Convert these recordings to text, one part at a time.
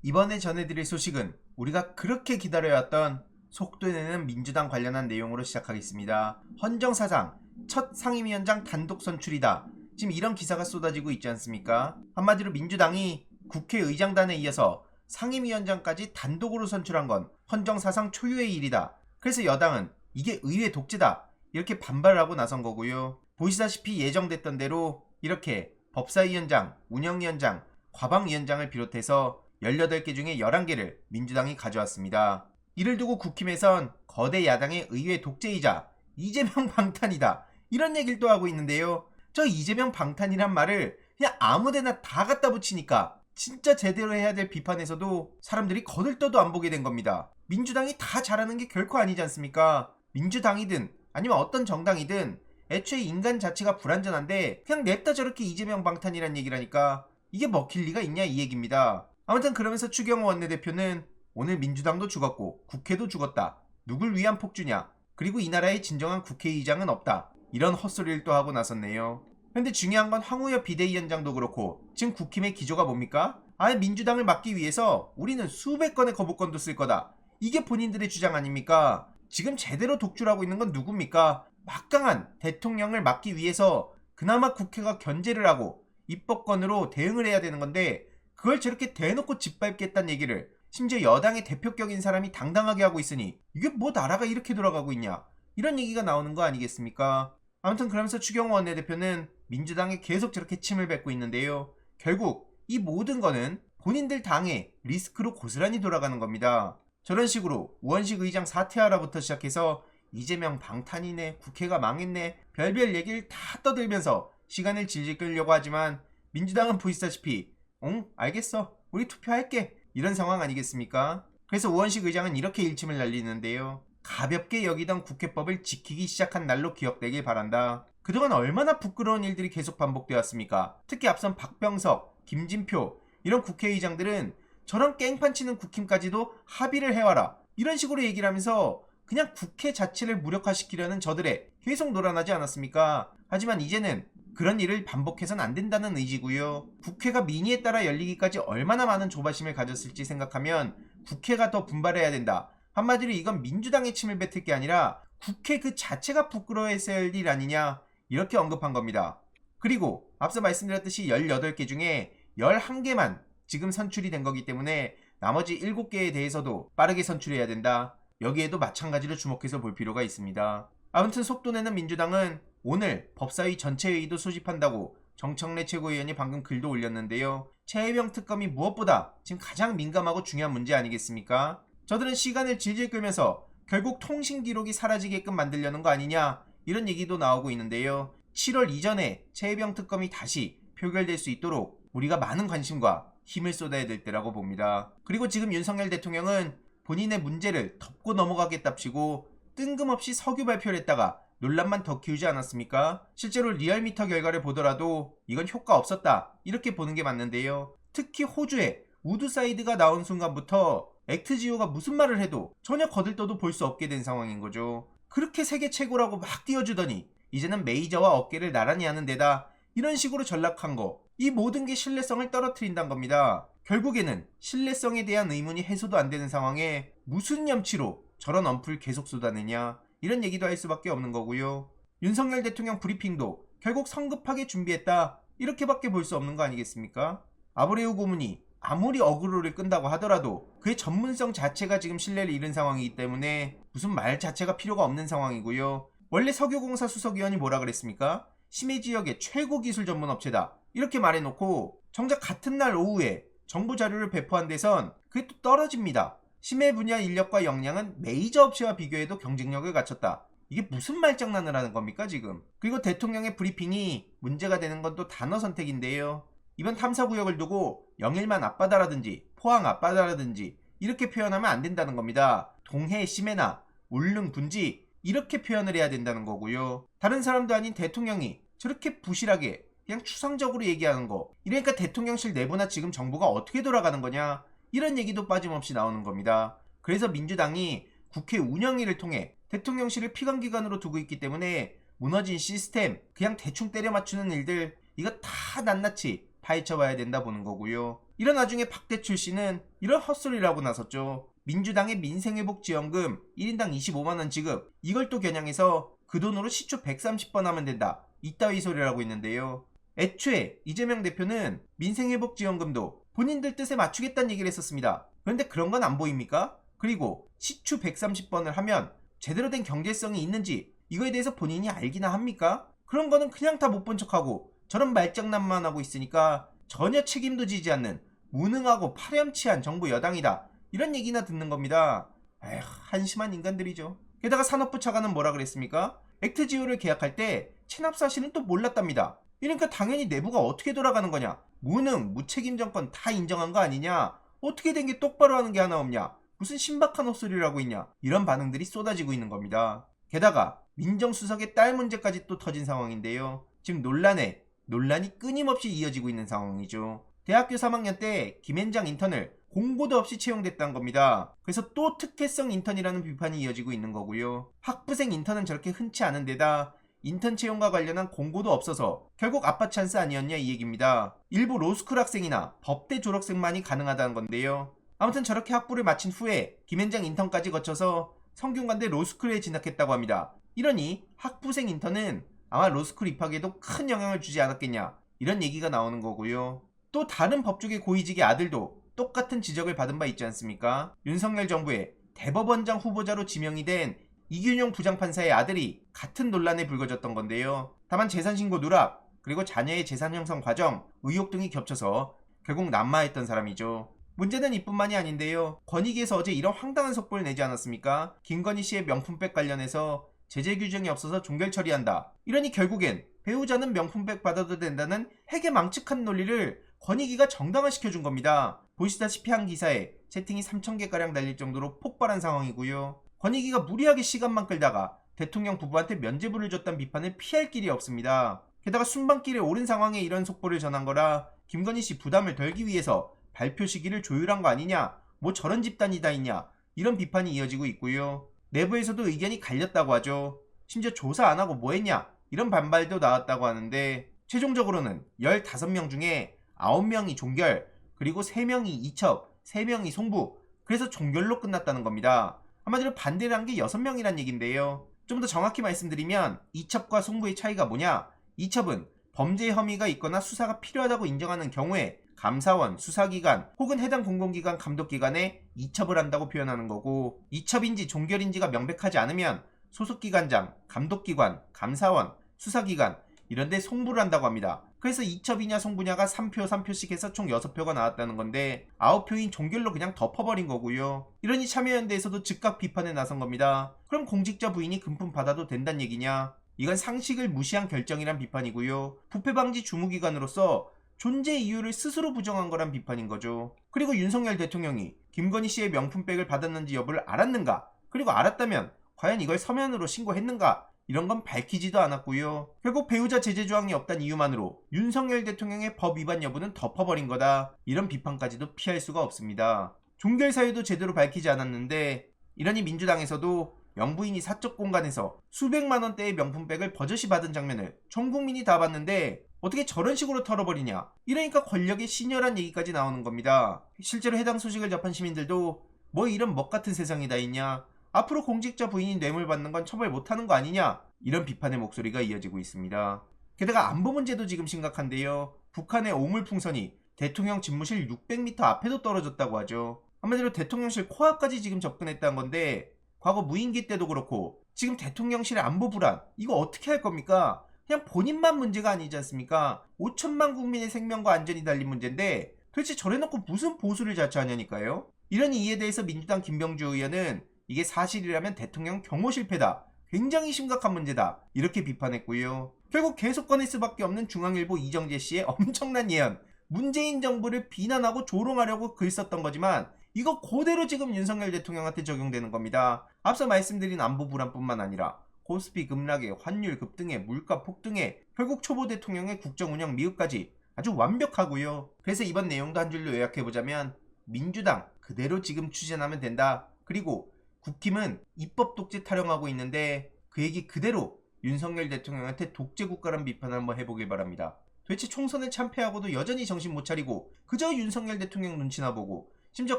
이번에 전해드릴 소식은 우리가 그렇게 기다려왔던 속도내는 민주당 관련한 내용으로 시작하겠습니다. 헌정사상 첫 상임위원장 단독 선출이다. 지금 이런 기사가 쏟아지고 있지 않습니까? 한마디로 민주당이 국회의장단에 이어서 상임위원장까지 단독으로 선출한 건 헌정사상 초유의 일이다. 그래서 여당은 이게 의회 독재다. 이렇게 반발을 하고 나선 거고요. 보시다시피 예정됐던 대로 이렇게 법사위원장, 운영위원장, 과방위원장을 비롯해서 18개 중에 11개를 민주당이 가져왔습니다. 이를 두고 국힘에선 거대 야당의 의회 독재이자 이재명 방탄이다. 이런 얘기를 또 하고 있는데요. 저 이재명 방탄이란 말을 그냥 아무데나 다 갖다 붙이니까 진짜 제대로 해야 될 비판에서도 사람들이 거들떠도 안 보게 된 겁니다. 민주당이 다 잘하는 게 결코 아니지 않습니까? 민주당이든 아니면 어떤 정당이든 애초에 인간 자체가 불완전한데 그냥 냅다 저렇게 이재명 방탄이란 얘기라니까 이게 먹힐 리가 있냐 이 얘기입니다. 아무튼 그러면서 추경호 원내대표는 오늘 민주당도 죽었고 국회도 죽었다. 누굴 위한 폭주냐. 그리고 이 나라의 진정한 국회의장은 없다. 이런 헛소리를 또 하고 나섰네요. 근데 중요한 건 황우여 비대위원장도 그렇고 지금 국힘의 기조가 뭡니까? 아예 민주당을 막기 위해서 우리는 수백 건의 거부권도 쓸 거다. 이게 본인들의 주장 아닙니까? 지금 제대로 독주를 하고 있는 건 누굽니까? 막강한 대통령을 막기 위해서 그나마 국회가 견제를 하고 입법권으로 대응을 해야 되는 건데 그걸 저렇게 대놓고 짓밟겠다는 얘기를 심지어 여당의 대표격인 사람이 당당하게 하고 있으니 이게 뭐 나라가 이렇게 돌아가고 있냐 이런 얘기가 나오는 거 아니겠습니까? 아무튼 그러면서 추경호 원내대표는 민주당에 계속 저렇게 침을 뱉고 있는데요. 결국 이 모든 거는 본인들 당의 리스크로 고스란히 돌아가는 겁니다. 저런 식으로 우원식 의장 사퇴하라부터 시작해서 이재명 방탄이네, 국회가 망했네, 별별 얘기를 다 떠들면서 시간을 질질 끌려고 하지만 민주당은 보시다시피 응? 알겠어. 우리 투표할게. 이런 상황 아니겠습니까? 그래서 우원식 의장은 이렇게 일침을 날리는데요. 가볍게 여기던 국회법을 지키기 시작한 날로 기억되길 바란다. 그동안 얼마나 부끄러운 일들이 계속 반복되었습니까? 특히 앞선 박병석, 김진표 이런 국회의장들은 저런 깽판 치는 국힘까지도 합의를 해와라. 이런 식으로 얘기를 하면서 그냥 국회 자체를 무력화시키려는 저들의 계속 놀아나지 않았습니까? 하지만 이제는 그런 일을 반복해서는 안 된다는 의지고요. 국회가 민의에 따라 열리기까지 얼마나 많은 조바심을 가졌을지 생각하면 국회가 더 분발해야 된다. 한마디로 이건 민주당의 침을 뱉을 게 아니라 국회 그 자체가 부끄러워했어야 할 일 아니냐 이렇게 언급한 겁니다. 그리고 앞서 말씀드렸듯이 18개 중에 11개만 지금 선출이 된 거기 때문에 나머지 7개에 대해서도 빠르게 선출해야 된다. 여기에도 마찬가지로 주목해서 볼 필요가 있습니다. 아무튼 속도내는 민주당은 오늘 법사위 전체회의도 소집한다고 정청래 최고위원이 방금 글도 올렸는데요. 최혜병 특검이 무엇보다 지금 가장 민감하고 중요한 문제 아니겠습니까? 저들은 시간을 질질 끌면서 결국 통신 기록이 사라지게끔 만들려는 거 아니냐 이런 얘기도 나오고 있는데요. 7월 이전에 최혜병 특검이 다시 표결될 수 있도록 우리가 많은 관심과 힘을 쏟아야 될 때라고 봅니다. 그리고 지금 윤석열 대통령은 본인의 문제를 덮고 넘어가겠답시고 뜬금없이 석유 발표를 했다가 논란만 더 키우지 않았습니까? 실제로 리얼미터 결과를 보더라도 이건 효과 없었다 이렇게 보는 게 맞는데요. 특히 호주에 우드사이드가 나온 순간부터 액트지오가 무슨 말을 해도 전혀 거들떠도 볼 수 없게 된 상황인 거죠. 그렇게 세계 최고라고 막 띄워주더니 이제는 메이저와 어깨를 나란히 하는 데다 이런 식으로 전락한 거 이 모든 게 신뢰성을 떨어뜨린다는 겁니다. 결국에는 신뢰성에 대한 의문이 해소도 안 되는 상황에 무슨 염치로 저런 언플 계속 쏟아내냐 이런 얘기도 할 수밖에 없는 거고요. 윤석열 대통령 브리핑도 결국 성급하게 준비했다 이렇게밖에 볼 수 없는 거 아니겠습니까? 아브레우 고문이 아무리 어그로를 끈다고 하더라도 그의 전문성 자체가 지금 신뢰를 잃은 상황이기 때문에 무슨 말 자체가 필요가 없는 상황이고요. 원래 석유공사 수석위원이 뭐라 그랬습니까? 심해 지역의 최고 기술 전문 업체다 이렇게 말해놓고 정작 같은 날 오후에 정부 자료를 배포한 데선 그게 또 떨어집니다. 심해 분야 인력과 역량은 메이저 업체와 비교해도 경쟁력을 갖췄다. 이게 무슨 말장난을 하는 겁니까 지금? 그리고 대통령의 브리핑이 문제가 되는 건 또 단어 선택인데요. 이번 탐사구역을 두고 영일만 앞바다라든지 포항 앞바다라든지 이렇게 표현하면 안 된다는 겁니다. 동해 심해나 울릉 분지 이렇게 표현을 해야 된다는 거고요. 다른 사람도 아닌 대통령이 저렇게 부실하게 그냥 추상적으로 얘기하는 거 이러니까 대통령실 내부나 지금 정부가 어떻게 돌아가는 거냐 이런 얘기도 빠짐없이 나오는 겁니다. 그래서 민주당이 국회 운영위를 통해 대통령실을 피감기관으로 두고 있기 때문에 무너진 시스템 그냥 대충 때려 맞추는 일들 이거 다 낱낱이 파헤쳐봐야 된다 보는 거고요. 이런 와중에 박대출 씨는 이런 헛소리를 하고 나섰죠. 민주당의 민생회복지원금 1인당 25만원 지급, 이걸 또 겨냥해서 그 돈으로 시초 130번 하면 된다, 이따위 소리를 하고 있는데요. 애초에 이재명 대표는 민생회복지원금도 본인들 뜻에 맞추겠다는 얘기를 했었습니다. 그런데 그런 건 안 보입니까? 그리고 시추 130번을 하면 제대로 된 경제성이 있는지 이거에 대해서 본인이 알기나 합니까? 그런 거는 그냥 다 못 본 척하고 저런 말장난만 하고 있으니까 전혀 책임도 지지 않는 무능하고 파렴치한 정부 여당이다, 이런 얘기나 듣는 겁니다. 에휴, 한심한 인간들이죠. 게다가 산업부 차관은 뭐라 그랬습니까? 액트지오를 계약할 때 체납 사실은 또 몰랐답니다. 이러니까 당연히 내부가 어떻게 돌아가는 거냐, 무능, 무책임 정권 다 인정한 거 아니냐, 어떻게 된 게 똑바로 하는 게 하나 없냐, 무슨 신박한 헛소리를 하고 있냐, 이런 반응들이 쏟아지고 있는 겁니다. 게다가 민정수석의 딸 문제까지 또 터진 상황인데요. 지금 논란이 끊임없이 이어지고 있는 상황이죠. 대학교 3학년 때 김앤장 인턴을 공고도 없이 채용됐다는 겁니다. 그래서 또 특혜성 인턴이라는 비판이 이어지고 있는 거고요. 학부생 인턴은 저렇게 흔치 않은 데다 인턴 채용과 관련한 공고도 없어서 결국 아빠 찬스 아니었냐, 이 얘기입니다. 일부 로스쿨 학생이나 법대 졸업생만이 가능하다는 건데요. 아무튼 저렇게 학부를 마친 후에 김앤장 인턴까지 거쳐서 성균관대 로스쿨에 진학했다고 합니다. 이러니 학부생 인턴은 아마 로스쿨 입학에도 큰 영향을 주지 않았겠냐, 이런 얘기가 나오는 거고요. 또 다른 법조계 고위직의 아들도 똑같은 지적을 받은 바 있지 않습니까? 윤석열 정부의 대법원장 후보자로 지명이 된 이균용 부장판사의 아들이 같은 논란에 불거졌던 건데요. 다만 재산신고 누락, 그리고 자녀의 재산 형성 과정, 의혹 등이 겹쳐서 결국 난마했던 사람이죠. 문제는 이뿐만이 아닌데요. 권익위에서 어제 이런 황당한 속보를 내지 않았습니까? 김건희 씨의 명품백 관련해서 제재 규정이 없어서 종결 처리한다. 이러니 결국엔 배우자는 명품백 받아도 된다는 해괴망측한 논리를 권익위가 정당화시켜준 겁니다. 보시다시피 한 기사에 채팅이 3,000개가량 달릴 정도로 폭발한 상황이고요. 권익위가 무리하게 시간만 끌다가 대통령 부부한테 면죄부를 줬다는 비판을 피할 길이 없습니다. 게다가 순방길에 오른 상황에 이런 속보를 전한 거라 김건희 씨 부담을 덜기 위해서 발표 시기를 조율한 거 아니냐, 뭐 저런 집단이 다 있냐, 이런 비판이 이어지고 있고요. 내부에서도 의견이 갈렸다고 하죠. 심지어 조사 안 하고 뭐 했냐, 이런 반발도 나왔다고 하는데 최종적으로는 15명 중에 9명이 종결, 그리고 3명이 이첩, 3명이 송부, 그래서 종결로 끝났다는 겁니다. 한마디로 반대를 한 게 6명이란 얘긴데요. 좀 더 정확히 말씀드리면 이첩과 송부의 차이가 뭐냐, 이첩은 범죄 혐의가 있거나 수사가 필요하다고 인정하는 경우에 감사원, 수사기관 혹은 해당 공공기관 감독기관에 이첩을 한다고 표현하는 거고, 이첩인지 종결인지가 명백하지 않으면 소속기관장, 감독기관, 감사원, 수사기관 이런 데 송부를 한다고 합니다. 그래서 이첩이냐 송부냐가 3표 3표씩 해서 총 6표가 나왔다는 건데 9표인 종결로 그냥 덮어버린 거고요. 이러니 참여연대에서도 즉각 비판에 나선 겁니다. 그럼 공직자 부인이 금품 받아도 된다는 얘기냐? 이건 상식을 무시한 결정이란 비판이고요. 부패방지 주무기관으로서 존재 이유를 스스로 부정한 거란 비판인 거죠. 그리고 윤석열 대통령이 김건희 씨의 명품백을 받았는지 여부를 알았는가? 그리고 알았다면 과연 이걸 서면으로 신고했는가? 이런 건 밝히지도 않았고요. 결국 배우자 제재 조항이 없다는 이유만으로 윤석열 대통령의 법 위반 여부는 덮어버린 거다, 이런 비판까지도 피할 수가 없습니다. 종결 사유도 제대로 밝히지 않았는데 이러니 민주당에서도 영부인이 사적 공간에서 수백만 원대의 명품백을 버젓이 받은 장면을 전 국민이 다 봤는데 어떻게 저런 식으로 털어버리냐, 이러니까 권력의 신여란 얘기까지 나오는 겁니다. 실제로 해당 소식을 접한 시민들도 뭐 이런 먹같은 세상이 다 있냐, 앞으로 공직자 부인이 뇌물 받는 건 처벌 못하는 거 아니냐, 이런 비판의 목소리가 이어지고 있습니다. 게다가 안보 문제도 지금 심각한데요. 북한의 오물풍선이 대통령 집무실 600m 앞에도 떨어졌다고 하죠. 한마디로 대통령실 코앞까지 지금 접근했다는 건데 과거 무인기 때도 그렇고 지금 대통령실의 안보 불안, 이거 어떻게 할 겁니까? 그냥 본인만 문제가 아니지 않습니까? 5천만 국민의 생명과 안전이 달린 문제인데 도대체 저래놓고 무슨 보수를 자처하냐니까요. 이러니 이에 대해서 민주당 김병주 의원은 이게 사실이라면 대통령 경호 실패다, 굉장히 심각한 문제다, 이렇게 비판했고요. 결국 계속 꺼낼 수밖에 없는 중앙일보 이정재 씨의 엄청난 예언, 문재인 정부를 비난하고 조롱하려고 글 썼던 거지만 이거 그대로 지금 윤석열 대통령한테 적용되는 겁니다. 앞서 말씀드린 안보 불안뿐만 아니라 코스피 급락에 환율 급등에 물가 폭등에 결국 초보 대통령의 국정 운영 미흡까지 아주 완벽하고요. 그래서 이번 내용도 한 줄로 요약해보자면 민주당 그대로 지금 추진하면 된다. 그리고 국힘은 입법 독재 타령하고 있는데 그 얘기 그대로 윤석열 대통령한테 독재 국가란 비판을 한번 해보길 바랍니다. 도대체 총선을 참패하고도 여전히 정신 못 차리고 그저 윤석열 대통령 눈치나 보고 심지어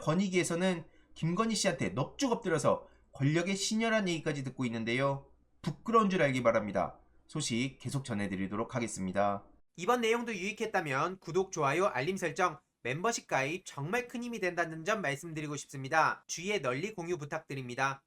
권익위에서는 김건희 씨한테 넙죽 엎드려서 권력의 신랄한 얘기까지 듣고 있는데요. 부끄러운 줄 알기 바랍니다. 소식 계속 전해드리도록 하겠습니다. 이번 내용도 유익했다면 구독, 좋아요, 알림 설정, 멤버십 가입 정말 큰 힘이 된다는 점 말씀드리고 싶습니다. 주위에 널리 공유 부탁드립니다.